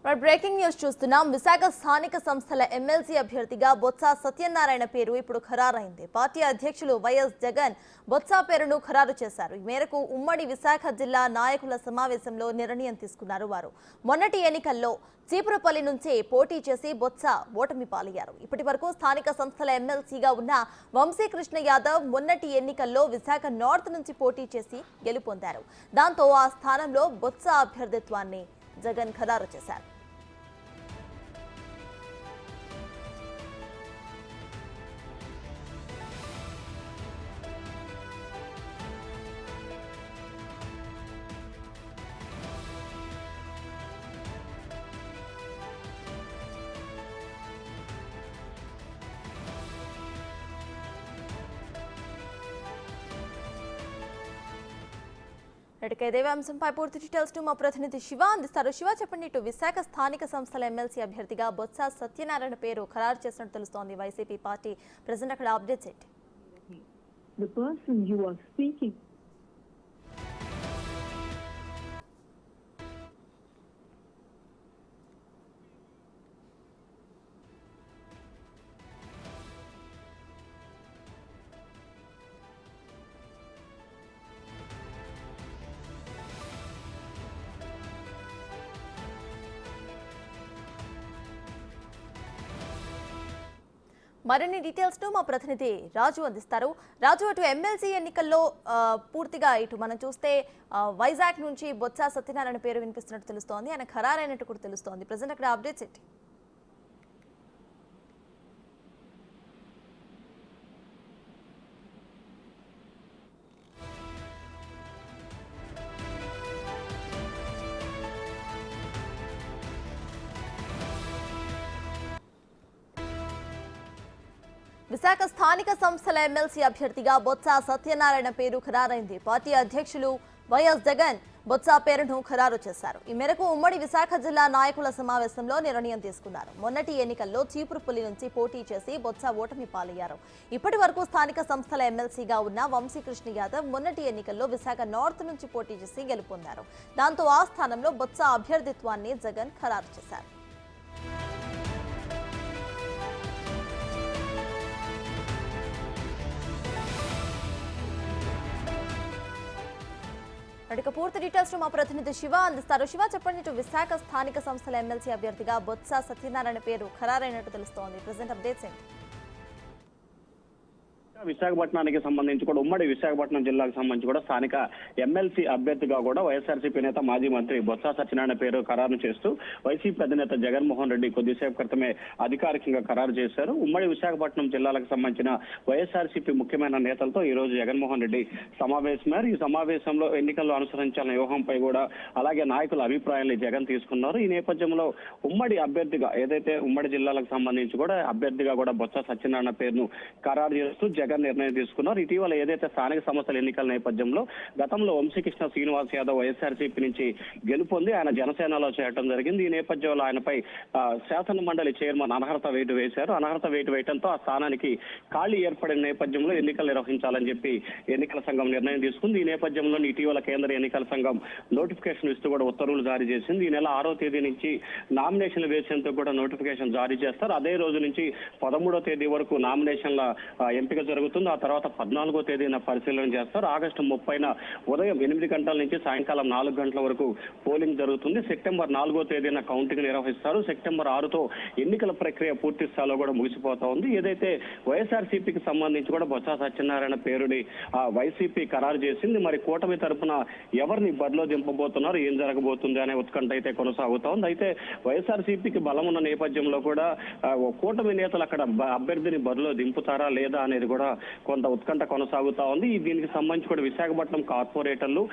Breaking news చూస్తున్నాం. విశాఖ స్థానిక సంస్థల ఎమ్మెల్సీ అభ్యర్థిగా బొత్స సత్యనారాయణ పేరు ఇప్పుడు ఖరారైంది. పార్టీ అధ్యక్షులు వైఎస్ జగన్ బొత్స పేరును ఖరారు చేశారు. ఈ మేరకు ఉమ్మడి విశాఖ జిల్లా నాయకుల సమావేశంలో నిర్ణయం తీసుకున్నారు. వారు మొన్నటి ఎన్నికల్లో చీపురపల్లి నుంచి పోటీ చేసి బొత్స ఓటమి పాలయ్యారు. ఇప్పటి వరకు స్థానిక సంస్థల ఎమ్మెల్సీగా ఉన్న వంశీకృష్ణ యాదవ్ మొన్నటి ఎన్నికల్లో విశాఖ నార్త్ నుంచి పోటీ చేసి గెలుపొందారు. దాంతో ఆ స్థానంలో బొత్స అభ్యర్థిత్వాన్ని జగన్ ఖరారు చేశారు. ఇదే అంశంపై పూర్తి డీటెయిల్స్ మా ప్రతినిధి శివ అందిస్తారు. శివ, చెప్పండి. ఇటు విశాఖ స్థానిక సంస్థల ఎమ్మెల్సీ అభ్యర్థిగా బొత్స సత్యనారాయణ పేరు ఖరారు చేసినట్టు తెలుస్తోంది. వైసీపీ పార్టీ ప్రెసిడెంట్ అక్కడ అప్డేట్స్ ఏంటి? మరిన్ని డీటెయిల్స్ ను మా ప్రతినిధి రాజు అందిస్తారు. రాజు, అటు ఎమ్మెల్సీ ఎన్నికల్లో పూర్తిగా ఇటు మనం చూస్తే వైజాగ్ నుంచి బొత్స సత్యనారాయణ పేరు వినిపిస్తున్నట్టు తెలుస్తోంది. ఆయన ఖరారైనట్టు కూడా తెలుస్తోంది. ప్రజెంట్ అక్కడ అప్డేట్స్ ఏంటి? విశాఖ స్థానిక సంస్థల ఎమ్మెల్సీ అభ్యర్థిగా బొత్స సత్యనారాయణ పేరు ఖరారైంది. పార్టీ అధ్యక్షులు వైఎస్ జగన్ బొత్స పేరును ఖరారు చేశారు. ఈ మేరకు ఉమ్మడి విశాఖ జిల్లా నాయకుల సమావేశంలో నిర్ణయం తీసుకున్నారు. మొన్నటి ఎన్నికల్లో చీపురుపల్లి నుంచి పోటీ చేసి బొత్స ఓటమి పాలయ్యారు. ఇప్పటి వరకు స్థానిక సంస్థల ఎమ్మెల్సీగా ఉన్న వంశీకృష్ణ యాదవ్ మొన్నటి ఎన్నికల్లో విశాఖ నార్త్ నుంచి పోటీ చేసి గెలుపొందారు. దాంతో ఆ స్థానంలో బొత్స అభ్యర్థిత్వాన్ని జగన్ ఖరారు చేశారు. పూర్తి డీటెయిల్స్ మా ప్రతినిధి శివ అందిస్తారు. శివ, చెప్పండి. ఇటు విశాఖ స్థానిక సంస్థల ఎమ్మెల్సీ అభ్యర్థిగా బొత్స సత్యనారాయణ పేరు ఖరారైనట్టు తెలుస్తోంది. ప్రెజెంట్ అప్డేట్స్ ఏంటి? విశాఖపట్నానికి సంబంధించి కూడా ఉమ్మడి విశాఖపట్నం జిల్లాకు సంబంధించి కూడా స్థానిక ఎమ్మెల్సీ అభ్యర్థిగా కూడా వైఎస్ఆర్సీపీ నేత మాజీ మంత్రి బొత్స సత్యనారాయణ పేరు ఖరారు చేస్తూ వైసీపీ అధినేత జగన్మోహన్ రెడ్డి కొద్దిసేపు క్రితమే అధికారికంగా ఖరారు చేశారు. ఉమ్మడి విశాఖపట్నం జిల్లాలకు సంబంధించిన వైఎస్ఆర్సీపీ ముఖ్యమైన నేతలతో ఈ రోజు జగన్మోహన్ రెడ్డి సమావేశమయ్యారు. ఈ సమావేశంలో ఎన్నికల్లో అనుసరించాలన్న వ్యూహంపై కూడా అలాగే నాయకుల అభిప్రాయాన్ని జగన్ తీసుకున్నారు. ఈ నేపథ్యంలో ఉమ్మడి అభ్యర్థిగా ఏదైతే ఉమ్మడి జిల్లాలకు సంబంధించి కూడా అభ్యర్థిగా కూడా బొత్స సత్యనారాయణ పేరును ఖరారు చేస్తూ జగన్ నిర్ణయం తీసుకున్నారు. ఇటీవల ఏదైతే స్థానిక సంస్థల ఎన్నికల నేపథ్యంలో గతంలో వంశీకృష్ణ శ్రీనివాస్ యాదవ్ వైఎస్ఆర్సీపీ నుంచి గెలుపొంది ఆయన జనసేనలో చేరడం జరిగింది. ఈ నేపథ్యంలో ఆయనపై శాసన మండలి చైర్మన్ అనర్హత వేటు వేశారు. అనర్హత వేటు వేయడంతో ఆ స్థానానికి ఖాళీ ఏర్పడిన నేపథ్యంలో ఎన్నికలు నిర్వహించాలని చెప్పి ఎన్నికల సంఘం నిర్ణయం తీసుకుంది. ఈ నేపథ్యంలో ఇటీవల కేంద్ర ఎన్నికల సంఘం నోటిఫికేషన్ ఇస్తూ కూడా ఉత్తర్వులు జారీ చేసింది. ఈ నెల 6వ తేదీ నుంచి నామినేషన్లు వేసేందుకు కూడా నోటిఫికేషన్ జారీ చేస్తారు. అదే రోజు నుంచి 13వ తేదీ వరకు నామినేషన్ల ఎంపిక జరుగుతుంది. ఆ తర్వాత 14వ తేదీన పరిశీలన చేస్తారు. ఆగస్టు 30న ఉదయం 8 గంటల నుంచి సాయంకాలం 4 గంటల వరకు పోలింగ్ జరుగుతుంది. సెప్టెంబర్ 4వ తేదీన కౌంటింగ్ నిర్వహిస్తారు. సెప్టెంబర్ 6తో ఎన్నికల ప్రక్రియ పూర్తి స్థాయిలో కూడా ముగిసిపోతా ఉంది. ఏదైతే వైఎస్ఆర్సీపీకి సంబంధించి కూడా బొత్స సత్యనారాయణ పేరుని వైసీపీ ఖరారు చేసింది. మరి కూటమి తరఫున ఎవరిని బరిలో దింపబోతున్నారు, ఏం జరగబోతుంది అనే ఉత్కంఠ అయితే కొనసాగుతా ఉంది. అయితే వైఎస్ఆర్సీపీకి బలం ఉన్న నేపథ్యంలో కూడా కూటమి నేతలు అక్కడ అభ్యర్థిని బరిలో దింపుతారా లేదా అనేది కూడా కొంత ఉత్కంఠ కొనసాగుతా ఉంది. దీనికి సంబంధించి కూడా విశాఖపట్నం కార్పొరేటర్లు,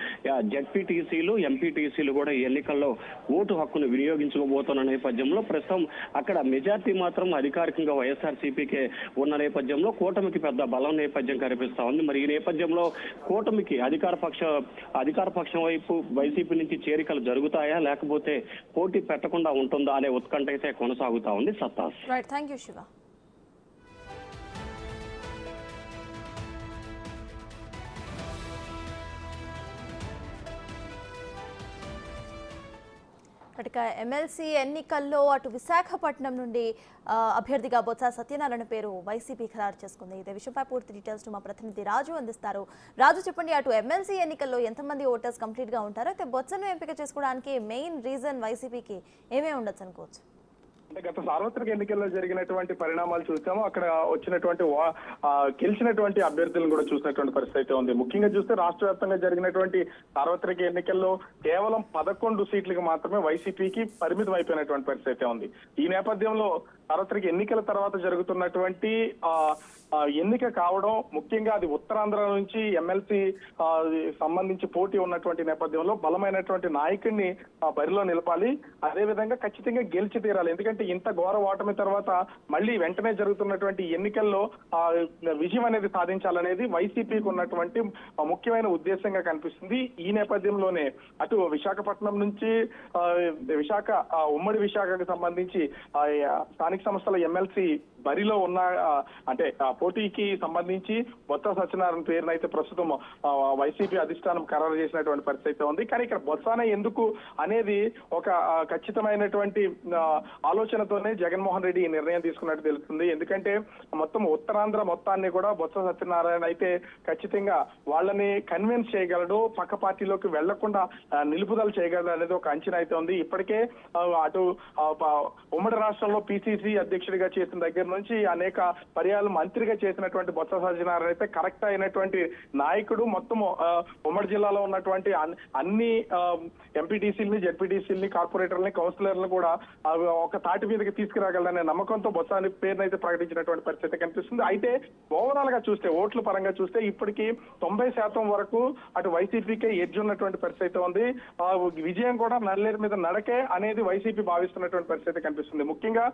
జెడ్పీటీసీలు, ఎంపీటీసీలు కూడా ఈ ఎన్నికల్లో ఓటు హక్కును వినియోగించుకోబోతున్న నేపథ్యంలో ప్రస్తుతం అక్కడ మెజార్టీ మాత్రం అధికారికంగా వైఎస్ఆర్సీపీకే ఉన్న నేపథ్యంలో కూటమికి పెద్ద బలం నేపథ్యం కనిపిస్తా ఉంది. మరి ఈ నేపథ్యంలో కూటమికి అధికార పక్షం వైపు వైసీపీ నుంచి చేరికలు జరుగుతాయా లేకపోతే పోటీ పెట్టకుండా ఉంటుందా అనే ఉత్కంఠ అయితే కొనసాగుతా ఉంది. సత్తాస్. Thank you Shiva. ఇక ఎమ్మెల్సీ ఎన్నికల్లో అటు విశాఖపట్నం నుండి అభ్యర్థిగా బొత్స సత్యనారాయణ పేరు వైసీపీ ఖరారు చేసుకుంది. ఇదే విషయంపై పూర్తి డీటెయిల్స్ మా ప్రతినిధి రాజు అందిస్తారు. రాజు, చెప్పండి, అటు ఎమ్మెల్సీ ఎన్నికల్లో ఎంతమంది ఓటర్స్ కంప్లీట్ గా ఉంటారో, అయితే బొత్సను ఎంపిక చేసుకోవడానికి మెయిన్ రీజన్ వైసీపీకి ఏమేమి ఉండొచ్చు అనుకోవచ్చు? అంటే గత సార్వత్రిక ఎన్నికల్లో జరిగినటువంటి పరిణామాలు చూసాము. అక్కడ వచ్చినటువంటి గెలిచినటువంటి అభ్యర్థులను కూడా చూసినటువంటి పరిస్థితి అయితే ఉంది. ముఖ్యంగా చూస్తే రాష్ట్ర వ్యాప్తంగా జరిగినటువంటి సార్వత్రిక ఎన్నికల్లో కేవలం 11 సీట్లకు మాత్రమే వైసీపీకి పరిమితం అయిపోయినటువంటి పరిస్థితి అయితే ఉంది. ఈ నేపథ్యంలో సార్వత్రిక ఎన్నికల తర్వాత జరుగుతున్నటువంటి ఎన్నిక కావడం, ముఖ్యంగా అది ఉత్తరాంధ్ర నుంచి ఎమ్మెల్సీ సంబంధించి పోటీ ఉన్నటువంటి నేపథ్యంలో బలమైనటువంటి నాయకుడిని బరిలో నిలపాలి. అదేవిధంగా ఖచ్చితంగా గెలిచి తీరాలి. ఎందుకంటే ఇంత ఘోర ఓటమి తర్వాత మళ్ళీ వెంటనే జరుగుతున్నటువంటి ఎన్నికల్లో విజయం అనేది సాధించాలనేది వైసీపీకి ఉన్నటువంటి ముఖ్యమైన ఉద్దేశంగా కనిపిస్తుంది. ఈ నేపథ్యంలోనే అటు విశాఖపట్నం నుంచి ఉమ్మడి విశాఖకు సంబంధించి స్థానిక సంస్థల ఎమ్మెల్సీ బరిలో ఉన్న అంటే పోటీకి సంబంధించి బొత్స సత్యనారాయణ పేరును అయితే ప్రస్తుతం వైసీపీ అధిష్టానం ఖరారు చేసినటువంటి పరిస్థితి ఉంది. కానీ ఇక్కడ బొత్సానే ఎందుకు అనేది ఒక ఖచ్చితమైనటువంటి ఆలోచనతోనే జగన్మోహన్ రెడ్డి ఈ నిర్ణయం తీసుకున్నట్టు తెలుస్తుంది. ఎందుకంటే మొత్తం ఉత్తరాంధ్ర మొత్తాన్ని కూడా బొత్స సత్యనారాయణ అయితే ఖచ్చితంగా వాళ్ళని కన్విన్స్ చేయగలడు, పక్క పార్టీలోకి వెళ్లకుండా నిలుపుదల చేయగలడు అనేది ఒక అంచనా అయితే ఉంది. ఇప్పటికే అటు ఉమ్మడి రాష్ట్రంలో పిసిసి అధ్యక్షుడిగా చేసిన దగ్గర నుంచి అనేక పర్యాలు మంత్రిగా చేసినటువంటి బొత్స సత్యనారాయణ అయితే కరెక్ట్ అయినటువంటి నాయకుడు. మొత్తం ఉమ్మడి జిల్లాలో ఉన్నటువంటి అన్ని ఎంపీటీసీలని, జెడ్పీటీసీలని, కార్పొరేటర్లని, కౌన్సిలర్లను కూడా ఒక తాటి మీదకి తీసుకురాగలనే నమ్మకంతో బొత్స పేరును అయితే ప్రకటించినటువంటి పరిస్థితి కనిపిస్తుంది. అయితే ఓవరాల్ గా చూస్తే, ఓట్ల పరంగా చూస్తే ఇప్పటికీ 90% వరకు అటు వైసీపీకే ఎడ్జ్ ఉన్నటువంటి పరిస్థితి ఉంది. విజయం కూడా నల్లేరు మీద నడకే అనేది వైసీపీ భావిస్తున్నటువంటి పరిస్థితి కనిపిస్తుంది. ముఖ్యంగా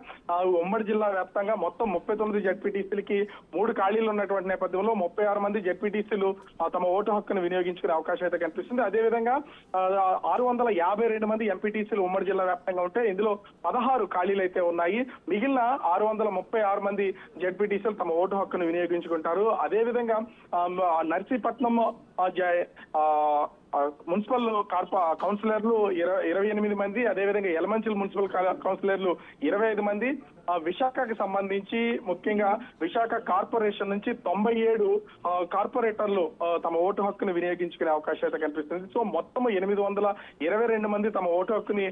ఉమ్మడి జిల్లా వ్యాప్తంగా మొత్తం 39 జెడ్పీటీసీలకి 3 ఖాళీలు ఉన్నటువంటి నేపథ్యంలో 36 మంది జెడ్పీటీసీలు తమ ఓటు హక్కును వినియోగించుకునే అవకాశం అయితే కనిపిస్తుంది. అదేవిధంగా 652 మంది ఎంపీటీసీలు ఉమ్మడి జిల్లా వ్యాప్తంగా ఉంటే ఇందులో 16 ఖాళీలు అయితే ఉన్నాయి. మిగిలిన 636 మంది జెడ్పీటీసీలు తమ ఓటు హక్కును వినియోగించుకుంటారు. అదేవిధంగా నర్సీపట్నం మున్సిపల్ కౌన్సిలర్లు 28 మంది, అదేవిధంగా యలమంచిల్ మున్సిపల్ కౌన్సిలర్లు 25 మంది, విశాఖకు సంబంధించి ముఖ్యంగా విశాఖ కార్పొరేషన్ నుంచి 97 కార్పొరేటర్లు తమ ఓటు హక్కును వినియోగించుకునే అవకాశం అయితే కనిపిస్తుంది. సో మొత్తం 822 మంది తమ ఓటు హక్కుని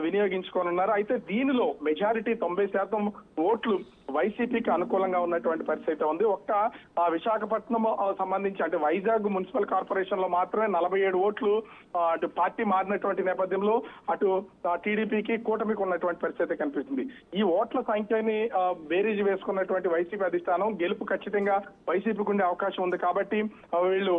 వినియోగించుకోనున్నారు. అయితే దీనిలో మెజారిటీ 90% ఓట్లు వైసీపీకి అనుకూలంగా ఉన్నటువంటి పరిస్థితి ఉంది. ఒక్క విశాఖపట్నం సంబంధించి అంటే వైజాగ్ మున్సిపల్ కార్పొరేషన్ లో మాత్రమే 47 ఓట్లు అటు పార్టీ మారినటువంటి నేపథ్యంలో అటు టీడీపీకి, కూటమికి ఉన్నటువంటి పరిస్థితి కనిపిస్తుంది. ఈ ఓట్ల సంఖ్యని బేరీజ్ వేసుకున్నటువంటి వైసీపీ అధిష్టానం గెలుపు ఖచ్చితంగా వైసీపీకి ఉండే అవకాశం ఉంది కాబట్టి వీళ్ళు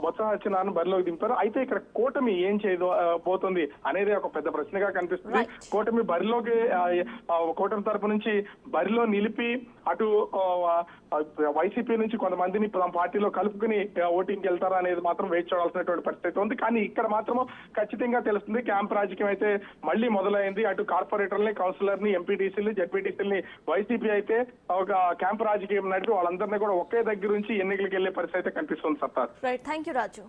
బొత్స సత్యనారాయణ బరిలోకి దింపారు. అయితే ఇక్కడ కూటమి ఏం చేయబోతుంది అనేది ఒక పెద్ద ప్రశ్నగా కనిపిస్తుంది. కూటమి బరిలోకి కూటమి తరపు నుంచి బరిలో నిలిపి అటు వైసీపీ నుంచి కొంతమందిని తమ పార్టీలో కలుపుకుని ఓటింగ్కి వెళ్తారా అనేది మాత్రం వేచి చూడాల్సినటువంటి పరిస్థితి ఉంది. కానీ ఇక్కడ మాత్రం ఖచ్చితంగా తెలుస్తుంది క్యాంప్ రాజకీయం అయితే మళ్ళీ మొదలైంది. అటు కార్పొరేటర్ని, కౌన్సిలర్ని, ఎంపీటీసీని, జెడ్పీటీసీని వైసీపీ అయితే ఒక క్యాంప్ రాజకీయం నడిపి వాళ్ళందరినీ కూడా ఒకే దగ్గర నుంచి ఎన్నికలకు వెళ్లే పరిస్థితి అయితే కనిపిస్తుంది. Sattar. Right, thank you Raju.